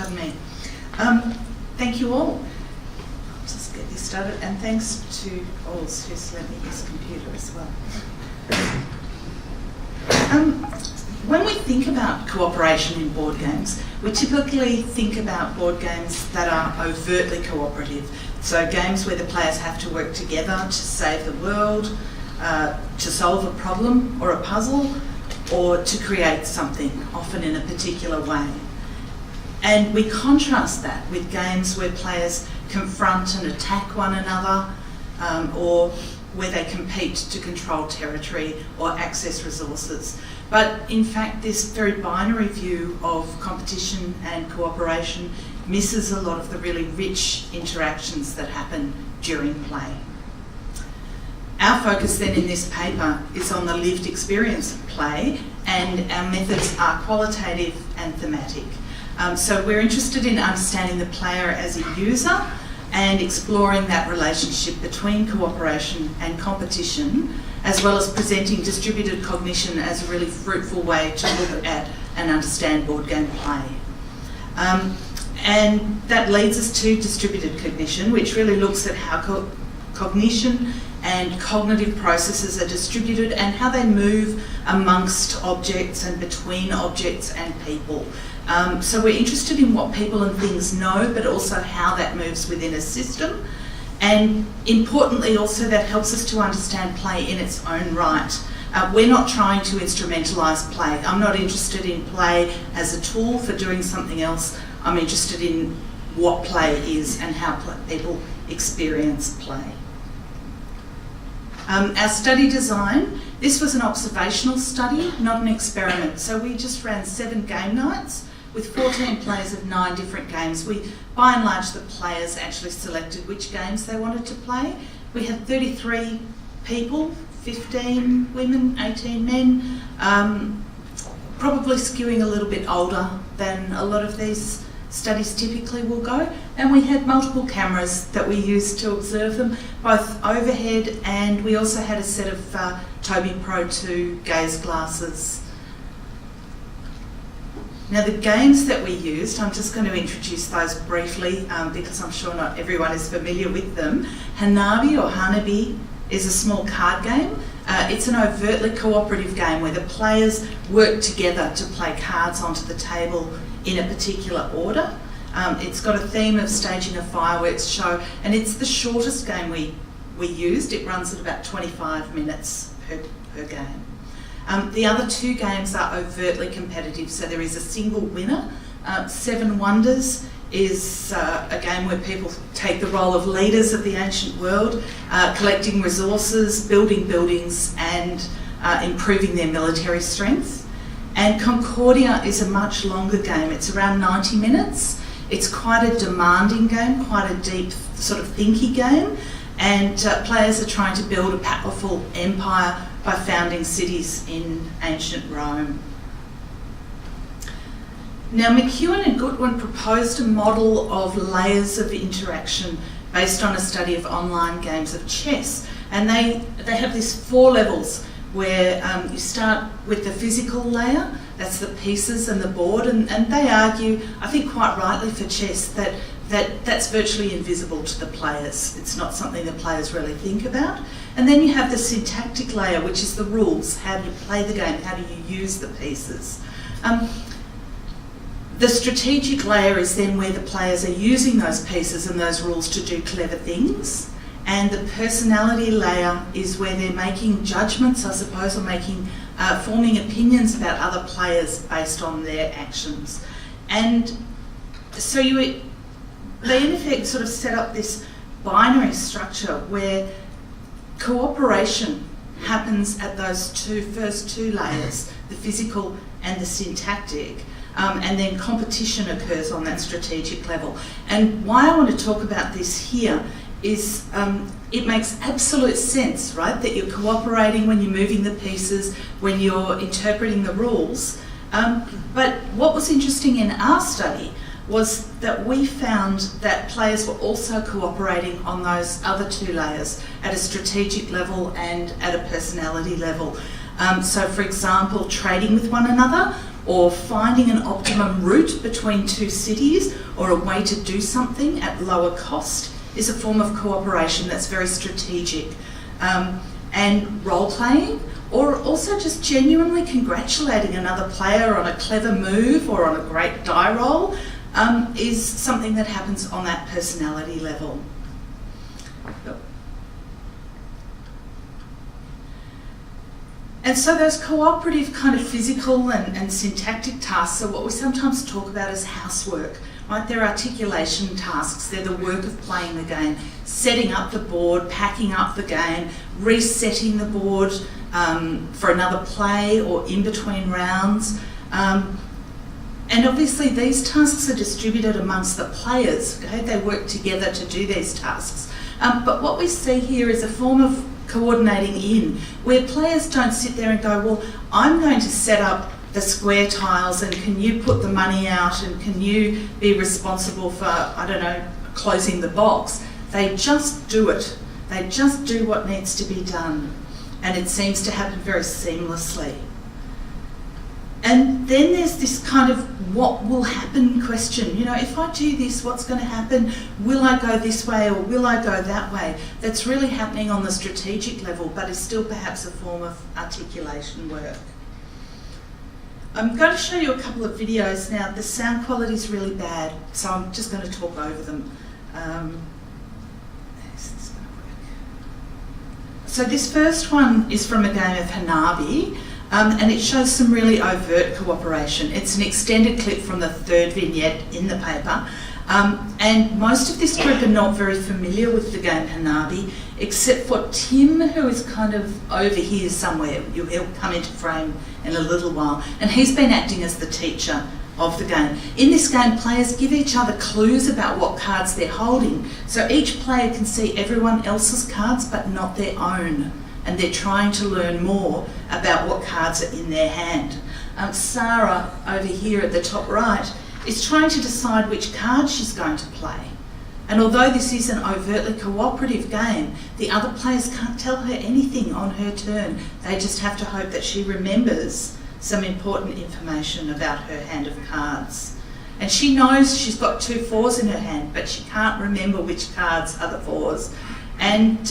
Pardon me. Thank you all. I'll just get this started, and thanks to Oz who's lent me his computer as well. When we think about cooperation in board games, we typically think about board games that are overtly cooperative. So games where the players have to work together to save the world, to solve a problem or a puzzle, or to create something, often in a particular way. And we contrast that with games where players confront and attack one another, or where they compete to control territory or access resources. But in fact, this very binary view of competition and cooperation misses a lot of the really rich interactions that happen during play. Our focus then in this paper is on the lived experience of play, and our methods are qualitative and thematic. So we're interested in understanding the player as a user and exploring that relationship between cooperation and competition, as well as presenting distributed cognition as a really fruitful way to look at and understand board game play. And that leads us to distributed cognition, which really looks at how cognition and cognitive processes are distributed and how they move amongst objects and between objects and people. So we're interested in what people and things know, but also how that moves within a system. And importantly also, that helps us to understand play in its own right. We're not trying to instrumentalise play. I'm not interested in play as a tool for doing something else. I'm interested in what play is and how people experience play. Our study design, this was an observational study, not an experiment. So we just ran 7 game nights with 14 players of 9 different games. By and large, the players actually selected which games they wanted to play. We had 33 people, 15 women, 18 men, probably skewing a little bit older than a lot of these studies typically will go. And we had multiple cameras that we used to observe them, both overhead, and we also had a set of Tobii Pro 2 gaze glasses. Now the games that we used, I'm just going to introduce those briefly because I'm sure not everyone is familiar with them. Hanabi or Hanabi is a small card game. It's an overtly cooperative game where the players work together to play cards onto the table in a particular order. It's got a theme of staging a fireworks show, and it's the shortest game we used. It runs at about 25 minutes per game. The other 2 games are overtly competitive, so there is a single winner. 7 Wonders is a game where people take the role of leaders of the ancient world, collecting resources, building buildings, and improving their military strength. And Concordia is a much longer game. It's around 90 minutes. It's quite a demanding game, quite a deep sort of thinky game, and players are trying to build a powerful empire by founding cities in ancient Rome. Now, McEwen and Goodwin proposed a model of layers of interaction based on a study of online games of chess. And they have these 4 levels where you start with the physical layer, that's the pieces and the board, and they argue, I think quite rightly for chess, that's virtually invisible to the players. It's not something that players really think about. And then you have the syntactic layer, which is the rules. How do you play the game? How do you use the pieces? The strategic layer is then where the players are using those pieces and those rules to do clever things. And the personality layer is where they're making judgments, I suppose, or forming opinions about other players based on their actions. And so they in effect sort of set up this binary structure where cooperation happens at those first two layers, the physical and the syntactic, and then competition occurs on that strategic level. And why I want to talk about this here is it makes absolute sense, right, that you're cooperating when you're moving the pieces, when you're interpreting the rules. But what was interesting in our study was that we found that players were also cooperating on those other 2 layers at a strategic level and at a personality level. So for example, trading with one another or finding an optimum route between two cities or a way to do something at lower cost is a form of cooperation that's very strategic. And role-playing, or also just genuinely congratulating another player on a clever move or on a great die roll, is something that happens on that personality level. And so those cooperative kind of physical and syntactic tasks are what we sometimes talk about as housework, right? They're articulation tasks, they're the work of playing the game, setting up the board, packing up the game, resetting the board for another play or in between rounds. And obviously these tasks are distributed amongst the players, okay? They work together to do these tasks. But what we see here is a form of coordinating in, where players don't sit there and go, well, I'm going to set up the square tiles and can you put the money out and can you be responsible for, I don't know, closing the box. They just do it. They just do what needs to be done. And it seems to happen very seamlessly. And then there's this kind of what will happen question. You know, if I do this, what's going to happen? Will I go this way or will I go that way? That's really happening on the strategic level, but is still perhaps a form of articulation work. I'm going to show you a couple of videos now. The sound quality is really bad, so I'm just going to talk over them. So this first one is from a game of Hanabi. And it shows some really overt cooperation. It's an extended clip from the third vignette in the paper. And most of this group are not very familiar with the game Hanabi, except for Tim, who is kind of over here somewhere. He'll come into frame in a little while. And he's been acting as the teacher of the game. In this game, players give each other clues about what cards they're holding. So each player can see everyone else's cards, but not their own. And they're trying to learn more about what cards are in their hand. Sarah, over here at the top right, is trying to decide which card she's going to play. And although this is an overtly cooperative game, the other players can't tell her anything on her turn. They just have to hope that she remembers some important information about her hand of cards. And she knows she's got 2 4s in her hand, but she can't remember which cards are the 4s. And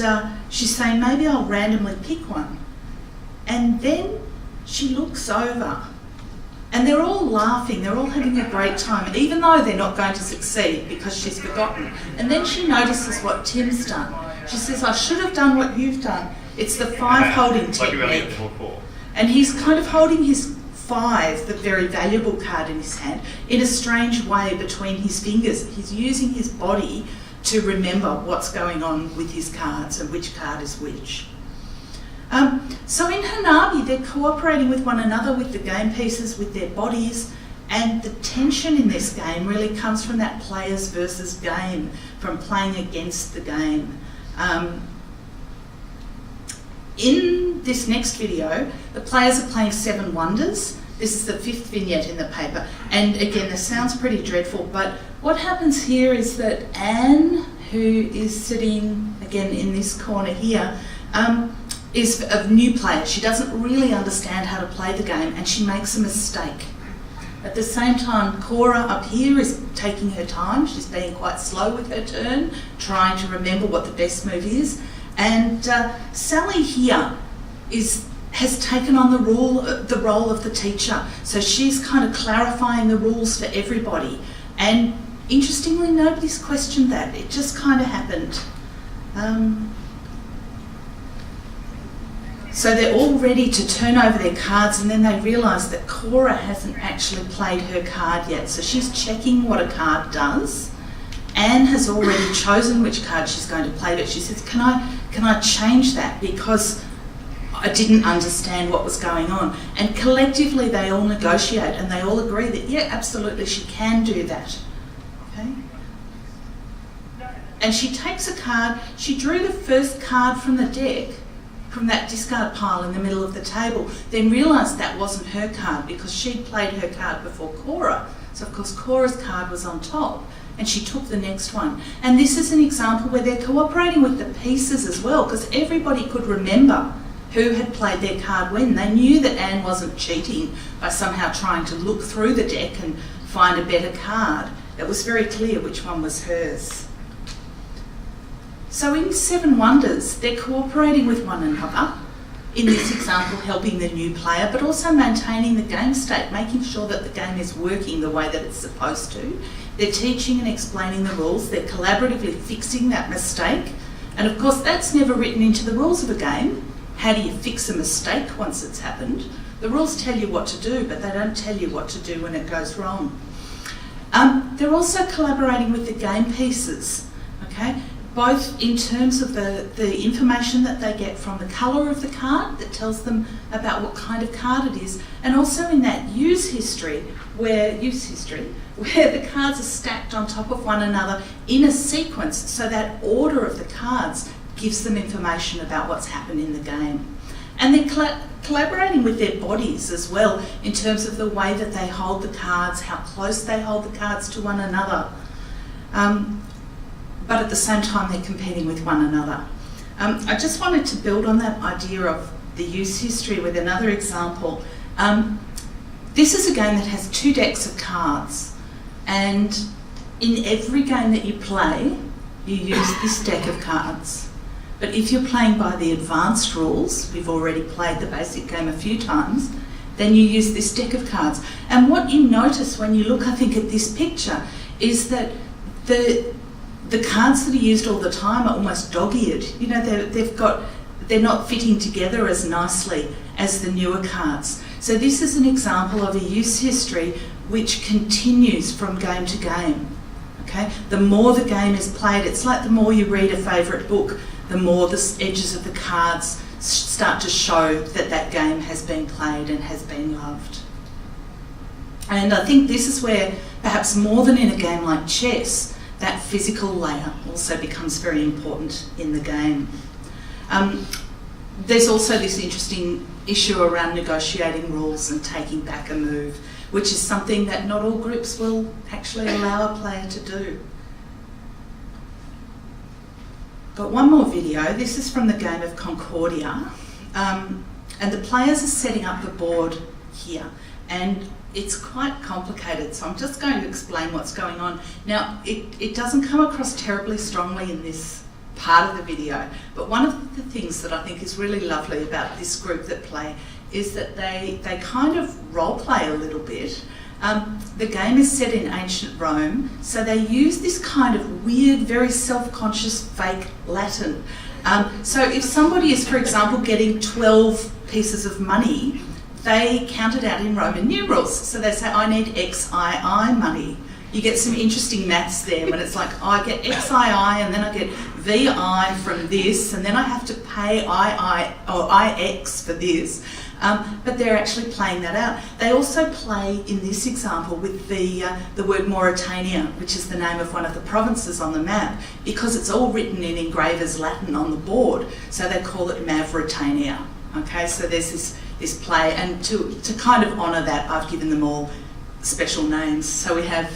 she's saying, maybe I'll randomly pick one. And then she looks over and they're all laughing, they're all having a great time, even though they're not going to succeed because she's forgotten. And then she notices what Tim's done. She says, I should have done what you've done. It's the 5 holding technique. And he's kind of holding his 5, the very valuable card in his hand, in a strange way between his fingers. He's using his body to remember what's going on with his cards and which card is which. So in Hanabi, they're cooperating with one another, with the game pieces, with their bodies, and the tension in this game really comes from that players versus game, from playing against the game. In this next video, the players are playing 7 Wonders. This is the 5th vignette in the paper. And again, this sounds pretty dreadful, but what happens here is that Anne, who is sitting again in this corner here, is a new player. She doesn't really understand how to play the game and she makes a mistake. At the same time, Cora up here is taking her time. She's being quite slow with her turn, trying to remember what the best move is. And Sally here has taken on the role of the teacher. So she's kind of clarifying the rules for everybody. And interestingly, nobody's questioned that. It just kind of happened. So they're all ready to turn over their cards and then they realise that Cora hasn't actually played her card yet. So she's checking what a card does. Anne has already chosen which card she's going to play, but she says, can I change that because I didn't understand what was going on? And collectively they all negotiate and they all agree that, yeah, absolutely, she can do that. Okay? And she takes a card. She drew the first card from the deck, from that discard pile in the middle of the table, then realised that wasn't her card because she'd played her card before Cora. So of course Cora's card was on top and she took the next one. And this is an example where they're cooperating with the pieces as well, because everybody could remember who had played their card when. They knew that Anne wasn't cheating by somehow trying to look through the deck and find a better card. It was very clear which one was hers. So in Seven Wonders, they're cooperating with one another, in this example helping the new player, but also maintaining the game state, making sure that the game is working the way that it's supposed to. They're teaching and explaining the rules, they're collaboratively fixing that mistake, and of course that's never written into the rules of a game. How do you fix a mistake once it's happened? The rules tell you what to do, but they don't tell you what to do when it goes wrong. They're also collaborating with the game pieces, okay? Both in terms of the information that they get from the colour of the card that tells them about what kind of card it is, and also in that use history where the cards are stacked on top of one another in a sequence, so that order of the cards gives them information about what's happened in the game. And they're collaborating with their bodies as well in terms of the way that they hold the cards, how close they hold the cards to one another. But at the same time they're competing with one another. I just wanted to build on that idea of the use history with another example. This is a game that has 2 decks of cards, and in every game that you play, you use this deck of cards. But if you're playing by the advanced rules, we've already played the basic game a few times, then you use this deck of cards. And what you notice when you look, I think, at this picture is that the cards that are used all the time are almost dog-eared. You know, they're not fitting together as nicely as the newer cards. So this is an example of a use history which continues from game to game. Okay? The more the game is played, it's like the more you read a favourite book, the more the edges of the cards start to show that that game has been played and has been loved. And I think this is where, perhaps more than in a game like chess, that physical layer also becomes very important in the game. There's also this interesting issue around negotiating rules and taking back a move, which is something that not all groups will actually allow a player to do. Got one more video. This is from the game of Concordia. And the players are setting up the board here. And it's quite complicated, so I'm just going to explain what's going on. Now, it doesn't come across terribly strongly in this part of the video, but one of the things that I think is really lovely about this group that play is that they kind of role play a little bit. The game is set in ancient Rome, so they use this kind of weird, very self-conscious fake Latin. So if somebody is, for example, getting 12 pieces of money, they count it out in Roman numerals. So they say, I need XII money. You get some interesting maths there when it's like, I get XII and then I get VI from this, and then I have to pay II or IX for this. But they're actually playing that out. They also play, in this example, with the word Mauritania, which is the name of one of the provinces on the map, because it's all written in engraver's Latin on the board, so they call it Mavritania. Okay, so there's this play, and to kind of honour that, I've given them all special names. So we have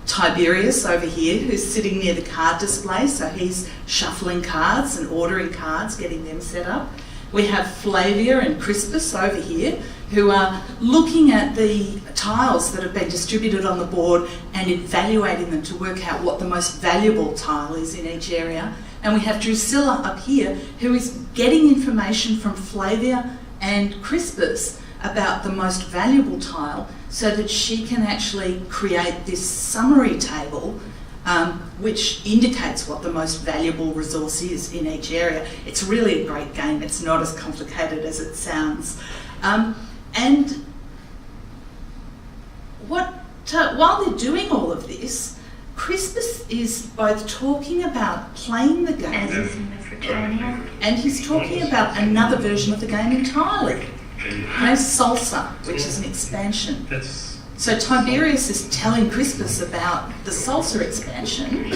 Tiberius over here, who's sitting near the card display, so he's shuffling cards and ordering cards, getting them set up. We have Flavia and Crispus over here, who are looking at the tiles that have been distributed on the board and evaluating them to work out what the most valuable tile is in each area. And we have Drusilla up here, who is getting information from Flavia and Crispus about the most valuable tile, so that she can actually create this summary table which indicates what the most valuable resource is in each area. It's really a great game. It's not as complicated as it sounds. And while they're doing all of this, Crispus is both talking about playing the game and he's talking about another version of the game entirely. Salsa, which is an expansion. So Tiberius is telling Crispus about the Salsa expansion,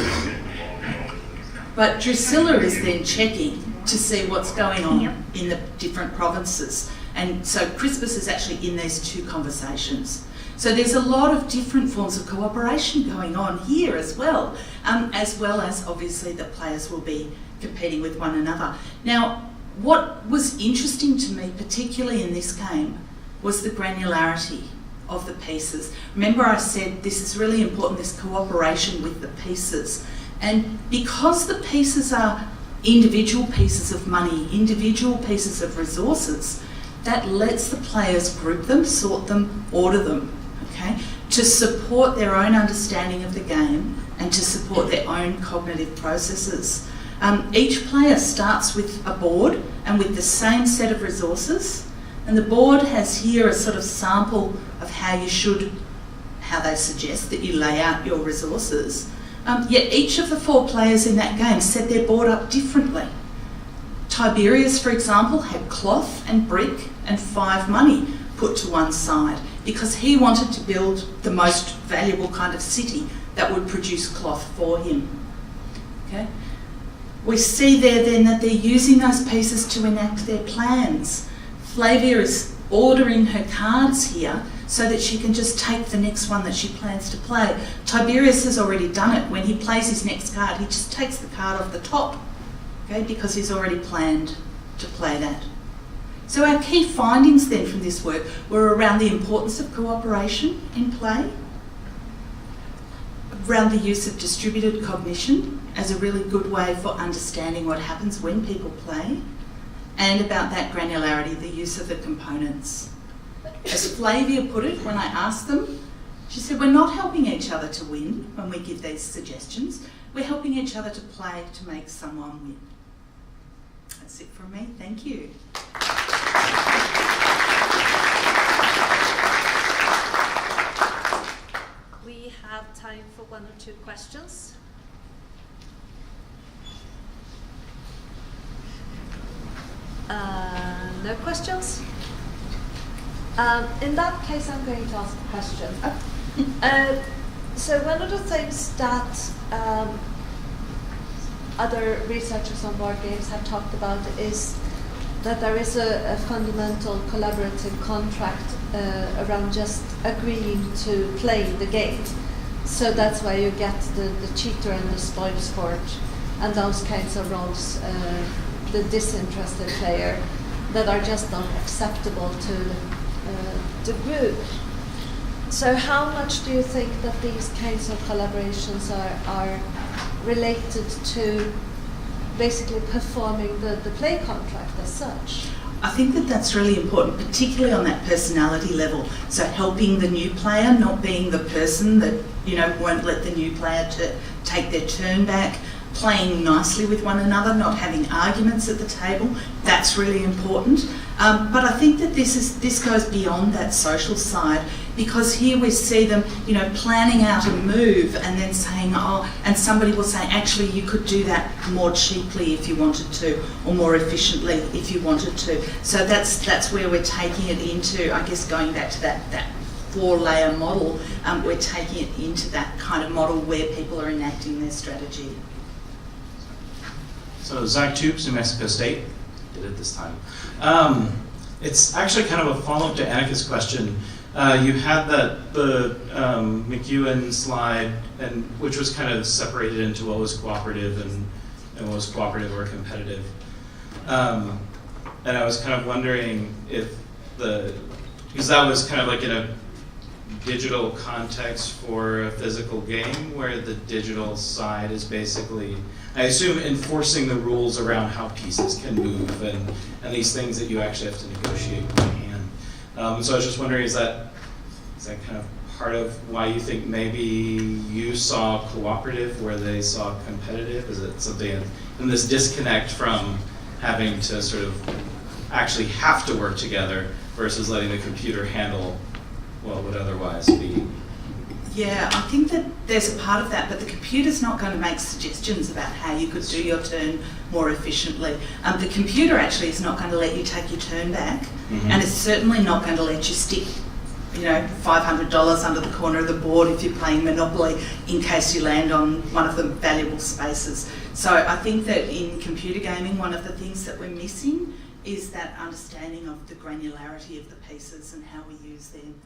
but Drusilla is then checking to see what's going on in the different provinces. And so Crispus is actually in these two conversations. So there's a lot of different forms of cooperation going on here as well as obviously the players will be competing with one another. Now, What was interesting to me, particularly in this game, was the granularity of the pieces. Remember I said this is really important, this cooperation with the pieces. And because the pieces are individual pieces of money, individual pieces of resources, that lets the players group them, sort them, order them, okay, to support their own understanding of the game and to support their own cognitive processes. Each player starts with a board and with the same set of resources, and the board has here a sort of sample of how they suggest that you lay out your resources. Yet each of the 4 players in that game set their board up differently. Tiberius, for example, had cloth and brick and 5 money put to one side because he wanted to build the most valuable kind of city that would produce cloth for him. Okay? We see there then that they're using those pieces to enact their plans. Flavia is ordering her cards here so that she can just take the next one that she plans to play. Tiberius has already done it. When he plays his next card, he just takes the card off the top, okay, because he's already planned to play that. So our key findings then from this work were around the importance of cooperation in play, around the use of distributed cognition as a really good way for understanding what happens when people play, and about that granularity, the use of the components. As Flavia put it when I asked them, she said, we're not helping each other to win when we give these suggestions, we're helping each other to play to make someone win. That's it from me, thank you. We have time for 1 or 2 questions. No questions? In that case, I'm going to ask a question. So one of the things that other researchers on board games have talked about is that there is a fundamental collaborative contract around just agreeing to play the game. So that's why you get the cheater and the spoil sport and those kinds of roles, the disinterested player, that are just not acceptable to the group. So how much do you think that these kinds of collaborations are related to basically performing the play contract as such? I think that that's really important, particularly on that personality level. So helping the new player, not being the person that, won't let the new player to take their turn back, playing nicely with one another, not having arguments at the table, that's really important. But I think that this goes beyond that social side, because here we see them, planning out a move and then saying, and somebody will say, actually, you could do that more cheaply if you wanted to, or more efficiently if you wanted to. So that's where we're taking it into, I guess, going back to that 4-layer model, we're taking it into that kind of model where people are enacting their strategy. So Zach Tubes, New Mexico State, did it this time. It's actually kind of a follow-up to Annika's question. You had the McEwen slide, which was kind of separated into what was cooperative and what was cooperative or competitive. And I was kind of wondering if because that was kind of like in a digital context for a physical game, where the digital side is basically, I assume, enforcing the rules around how pieces can move and these things that you actually have to negotiate by hand. So I was just wondering, is that kind of part of why you think maybe you saw cooperative where they saw competitive? Is it something in this disconnect from having to sort of actually have to work together versus letting the computer handle what would otherwise be? Yeah, I think that there's a part of that, but the computer's not going to make suggestions about how you could do your turn more efficiently. The computer actually is not going to let you take your turn back, and it's certainly not going to let you stick, $500 under the corner of the board if you're playing Monopoly in case you land on one of the valuable spaces. So I think that in computer gaming, one of the things that we're missing is that understanding of the granularity of the pieces and how we use them.